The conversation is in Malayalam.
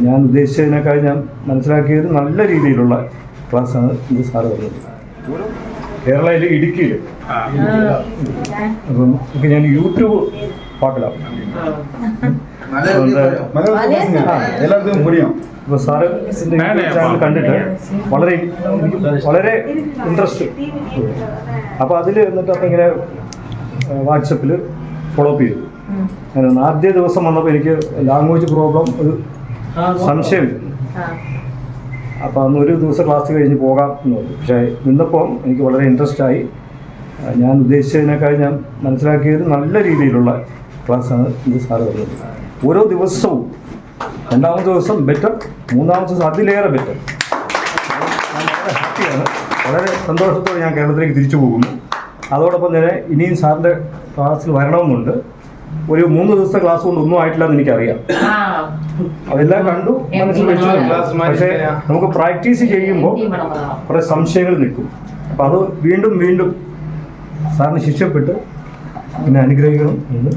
ഞാൻ ഉദ്ദേശിച്ചതിനേക്കാൾ ഞാൻ മനസ്സിലാക്കിയത് നല്ല രീതിയിലുള്ള ക്ലാസ്സാണ് ഇത് സാറ് പറഞ്ഞത്. കേരളയിൽ ഇടുക്കിയിൽ അപ്പം ഞാൻ യൂട്യൂബ് പാട്ടിലാണ്. അപ്പോൾ സാറ് ചാനൽ കണ്ടിട്ട് വളരെ ഇൻട്രസ്റ്റ്. അപ്പോൾ അതിൽ എന്നിട്ട് അപ്പം ഇങ്ങനെ വാട്സപ്പിൽ ഫോളോ അപ്പ് ചെയ്തു. അങ്ങനെ ആദ്യ ദിവസം വന്നപ്പോൾ എനിക്ക് ലാംഗ്വേജ് പ്രോബ്ലം ഒരു സംശയം. അപ്പോൾ അന്ന് ഒരു ദിവസം ക്ലാസ് കഴിഞ്ഞ് പോകാം എന്ന് പറഞ്ഞു. പക്ഷേ നിന്നപ്പോൾ എനിക്ക് വളരെ ഇൻട്രസ്റ്റ് ആയി. ഞാൻ ഉദ്ദേശിച്ചതിനേക്കാൾ ഞാൻ മനസ്സിലാക്കിയത് നല്ല രീതിയിലുള്ള ക്ലാസ്സാണ് ഇത് സാറ് പറഞ്ഞത്. ഓരോ ദിവസവും രണ്ടാമത്തെ ദിവസം ബെറ്റർ, മൂന്നാമത്തെ ദിവസം അതിലേറെ ബെറ്റർ. ഞാൻ വളരെ ഹാപ്പിയാണ്, വളരെ സന്തോഷത്തോടെ ഞാൻ കേരളത്തിലേക്ക് തിരിച്ചു പോകുന്നു. അതോടൊപ്പം തന്നെ ഇനിയും സാറിൻ്റെ ക്ലാസ്സിൽ വരണമെന്നുണ്ട്. ഒരു 3 ദിവസത്തെ ക്ലാസ് കൊണ്ട് ഒന്നും ആയിട്ടില്ലെന്ന് എനിക്കറിയാം. അതെല്ലാം കണ്ടു, മനസ്സിൽ വെച്ചിട്ടുണ്ട്. പക്ഷേ നമുക്ക് പ്രാക്ടീസ് ചെയ്യുമ്പോൾ കുറേ സംശയങ്ങൾ നിൽക്കും. അപ്പം അത് വീണ്ടും വീണ്ടും സാറിന് ശിക്ഷപ്പെട്ട് എന്നെ അനുഗ്രഹിക്കണം എന്ന്